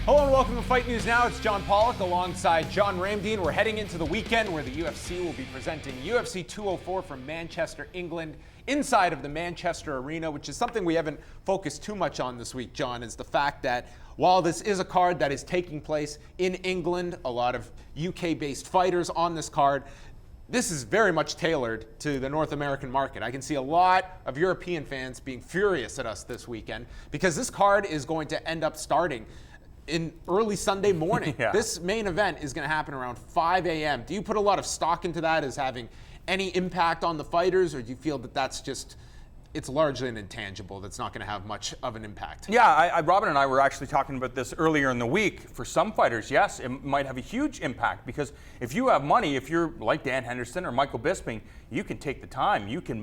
Hello and welcome to Fight News Now. It's John Pollock alongside John Ramdeen. We're heading into the weekend where the UFC will be presenting UFC 204 from Manchester, England, inside of the Manchester Arena, which is something we haven't focused too much on this week, John, is the fact that while this is a card that is taking place in England, a lot of UK-based fighters on this card, this is very much tailored to the North American market. I can see a lot of European fans being furious at us this weekend because this card is going to end up starting in early Sunday morning. Yeah. This main event is going to happen around 5 a.m. Do you put a lot of stock into that as having any impact on the fighters, or do you feel that that's just, it's largely an intangible that's not going to have much of an impact? Yeah, Robin and I were actually talking about this earlier in the week. For some fighters, yes, it might have a huge impact because if you have money, if you're like Dan Henderson or Michael Bisping, you can take the time. You can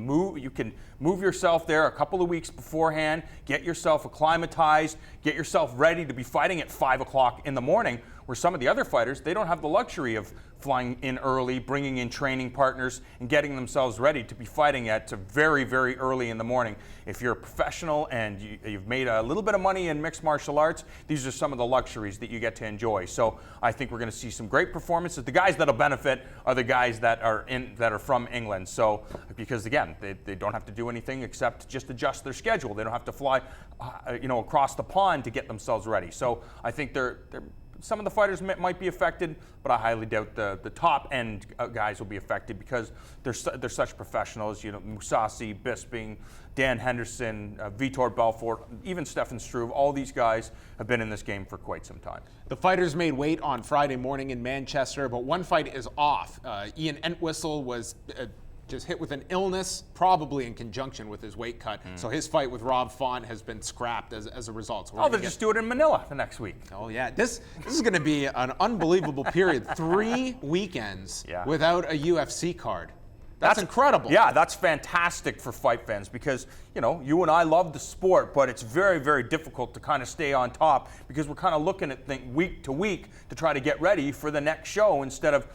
move yourself there a couple of weeks beforehand, get yourself acclimatized, get yourself ready to be fighting at 5 o'clock in the morning, where some of the other fighters, they don't have the luxury of flying in early, bringing in training partners, and getting themselves ready to be fighting at very, very early in the morning. If you're a professional and you've made a little bit of money in mixed martial arts, these are some of the luxuries that you get to enjoy. So I think we're going to see some great performances. The guys that'll benefit are the guys that are from England. So because again, they don't have to do anything except just adjust their schedule. They don't have to fly, across the pond to get themselves ready. So I think some of the fighters might be affected, but I highly doubt the top end guys will be affected because they're such professionals. Mousasi, Bisping, Dan Henderson, Vitor Belfort, even Stefan Struve. All these guys have been in this game for quite some time. The fighters made weight on Friday morning in Manchester, but one fight is off. Ian Entwistle was just hit with an illness, probably in conjunction with his weight cut. So his fight with Rob Font has been scrapped as a result. So they'll just do it in Manila the next week. Oh yeah, this is going to be an unbelievable period. 3 weekends without a UFC card. That's incredible. Yeah, that's fantastic for fight fans because, you and I love the sport, but it's very, very difficult to kind of stay on top because we're kind of looking at things week to week to try to get ready for the next show instead of,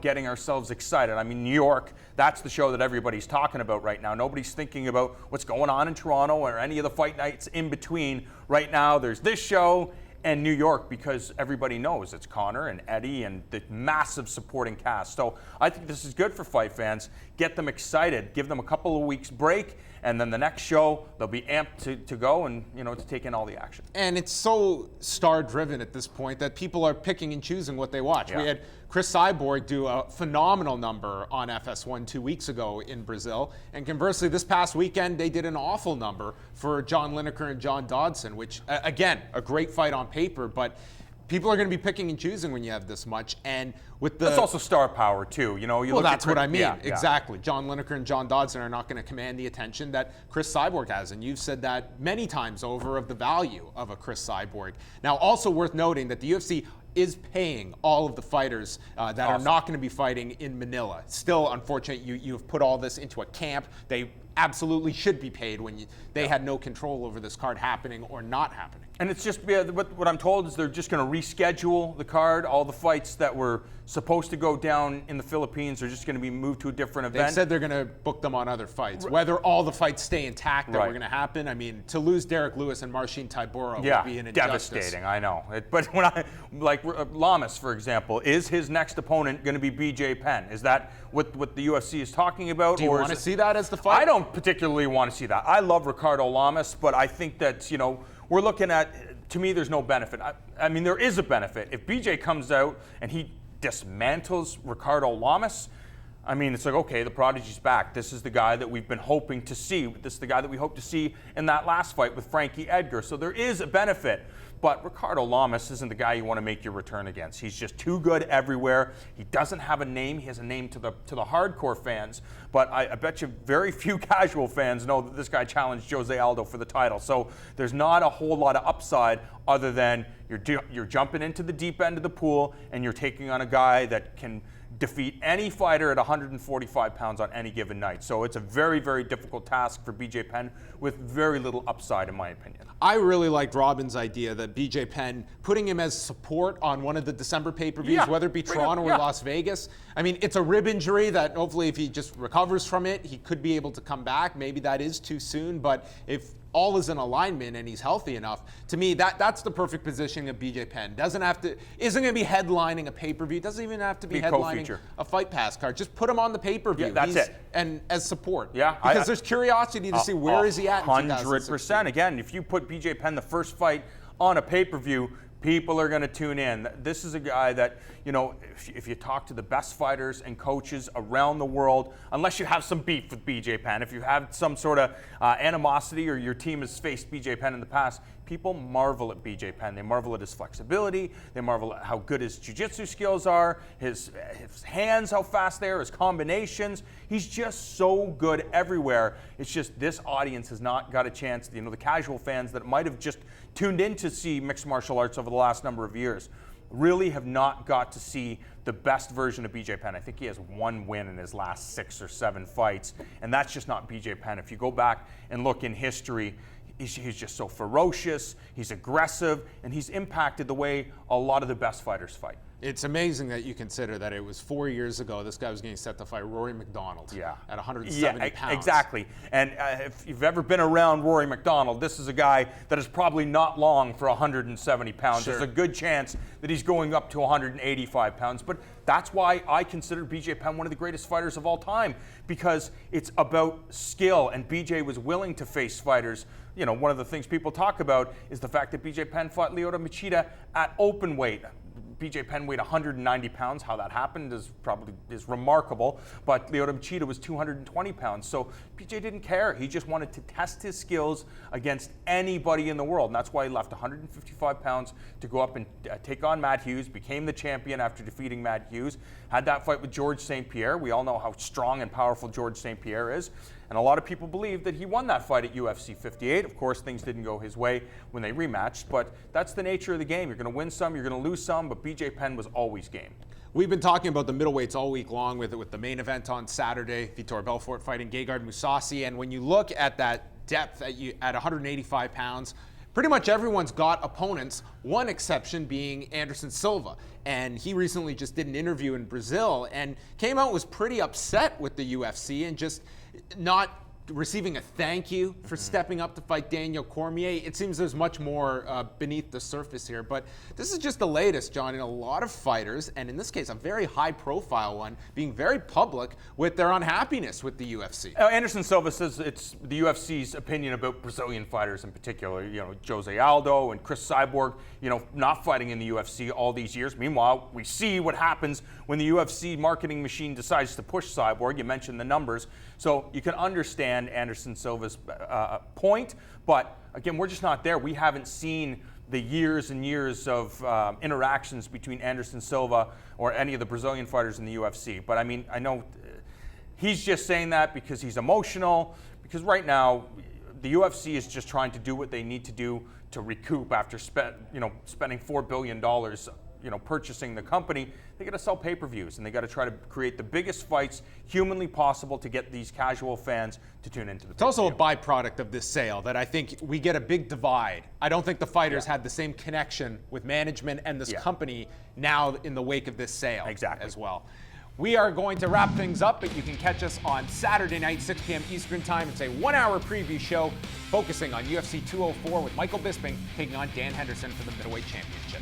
getting ourselves excited. I mean, New York, that's the show that everybody's talking about right now. Nobody's thinking about what's going on in Toronto or any of the fight nights in between. Right now, there's this show and New York because everybody knows it's Conor and Eddie and the massive supporting cast. So I think this is good for fight fans. Get them excited, give them a couple of weeks break, and then the next show, they'll be amped to go and, to take in all the action. And it's so star-driven at this point that people are picking and choosing what they watch. Yeah. We had Chris Cyborg do a phenomenal number on FS1 2 weeks ago in Brazil. And conversely, this past weekend, they did an awful number for John Lineker and John Dodson, which, again, a great fight on paper, but people are going to be picking and choosing when you have this much. And with that's also star power too. Well, that's what I mean. Yeah, exactly. John Lineker and John Dodson are not going to command the attention that Chris Cyborg has, and you've said that many times over of the value of a Chris Cyborg. Now, also worth noting that the UFC is paying all of the fighters that are not going to be fighting in Manila. Still, unfortunate, you've put all this into a camp. They absolutely should be paid when they had no control over this card happening or not happening. And it's just, what I'm told is they're just going to reschedule the card. All the fights that were supposed to go down in the Philippines are just going to be moved to a different event. They said they're going to book them on other fights. Whether all the fights stay intact that were going to happen, I mean, to lose Derek Lewis and Marcin Tybura would be an injustice. Devastating, I know. But when Lamas, for example, is his next opponent going to be BJ Penn? Is that what the UFC is talking about? Do you want to see that as the fight? I don't particularly want to see that. I love Ricardo Lamas, but I think that, we're looking at, to me, there's no benefit. I mean, there is a benefit. If BJ comes out and he dismantles Ricardo Lamas, I mean, it's like, okay, the prodigy's back. This is the guy that we've been hoping to see. This is the guy that we hope to see in that last fight with Frankie Edgar. So there is a benefit. But Ricardo Lamas isn't the guy you want to make your return against. He's just too good everywhere. He doesn't have a name. He has a name to the hardcore fans. But I bet you very few casual fans know that this guy challenged Jose Aldo for the title. So there's not a whole lot of upside other than you're jumping into the deep end of the pool and you're taking on a guy that can defeat any fighter at 145 pounds on any given night. So it's a very, very difficult task for BJ Penn with very little upside, in my opinion. I really liked Robin's idea that BJ Penn, putting him as support on one of the December pay-per-views, whether it be Toronto or Las Vegas. I mean, it's a rib injury that hopefully if he just recovers from it, he could be able to come back. Maybe that is too soon, but if all is in alignment and he's healthy enough, to me, that's the perfect positioning of BJ Penn. Isn't going to be headlining a pay-per-view. Doesn't even have to be headlining a Fight Pass card. Just put him on the pay-per-view. Yeah, that's it. And as support. Yeah. Because there's curiosity to see where is he at in 100%. Again, if you put BJ Penn the first fight on a pay-per-view, people are going to tune in. This is a guy that, if you talk to the best fighters and coaches around the world, unless you have some beef with BJ Penn, if you have some sort of animosity or your team has faced BJ Penn in the past, people marvel at BJ Penn. They marvel at his flexibility. They marvel at how good his jiu-jitsu skills are, his hands, how fast they are, his combinations. He's just so good everywhere. It's just this audience has not got a chance, the casual fans that might have just tuned in to see mixed martial arts over the last number of years really have not got to see the best version of BJ Penn. I think he has one win in his last 6 or 7 fights, and that's just not BJ Penn. If you go back and look in history, he's just so ferocious, he's aggressive, and he's impacted the way a lot of the best fighters fight. It's amazing that you consider that it was 4 years ago this guy was getting set to fight Rory McDonald at 170 pounds. Exactly. And if you've ever been around Rory McDonald, this is a guy that is probably not long for 170 pounds. Sure. There's a good chance that he's going up to 185 pounds. But that's why I consider BJ Penn one of the greatest fighters of all time, because it's about skill, and BJ was willing to face fighters. One of the things people talk about is the fact that BJ Penn fought Lyoto Machida at open weight. BJ Penn weighed 190 pounds. How that happened is remarkable, but Lyoto Machida was 220 pounds. So BJ didn't care. He just wanted to test his skills against anybody in the world, and that's why he left 155 pounds to go up and take on Matt Hughes, became the champion after defeating Matt Hughes, had that fight with George St. Pierre. We all know how strong and powerful George St. Pierre is. And a lot of people believe that he won that fight at UFC 58. Of course, things didn't go his way when they rematched, but that's the nature of the game. You're going to win some, you're going to lose some, but BJ Penn was always game. We've been talking about the middleweights all week long with the main event on Saturday, Vitor Belfort fighting Gegard Mousasi, and when you look at that depth at 185 pounds, pretty much everyone's got opponents, one exception being Anderson Silva. And he recently just did an interview in Brazil and came out, was pretty upset with the UFC and just not receiving a thank you for stepping up to fight Daniel Cormier. It seems there's much more beneath the surface here, but this is just the latest, John, in a lot of fighters, and in this case, a very high-profile one, being very public with their unhappiness with the UFC. Anderson Silva says it's the UFC's opinion about Brazilian fighters in particular. Jose Aldo and Chris Cyborg, not fighting in the UFC all these years. Meanwhile, we see what happens when the UFC marketing machine decides to push Cyborg. You mentioned the numbers, so you can understand Anderson Silva's point, but again, we're just not there. We haven't seen the years and years of interactions between Anderson Silva or any of the Brazilian fighters in the UFC. But I know he's just saying that because he's emotional, because right now the UFC is just trying to do what they need to do to recoup after spending $4 billion purchasing the company. They got to sell pay-per-views, and they got to try to create the biggest fights humanly possible to get these casual fans to tune into the It's also a byproduct of this sale that I think we get a big divide. I don't think the fighters had the same connection with management and this company now in the wake of this sale as well. We are going to wrap things up, but you can catch us on Saturday night, 6 p.m. Eastern Time. It's a 1-hour preview show focusing on UFC 204 with Michael Bisping taking on Dan Henderson for the middleweight championship.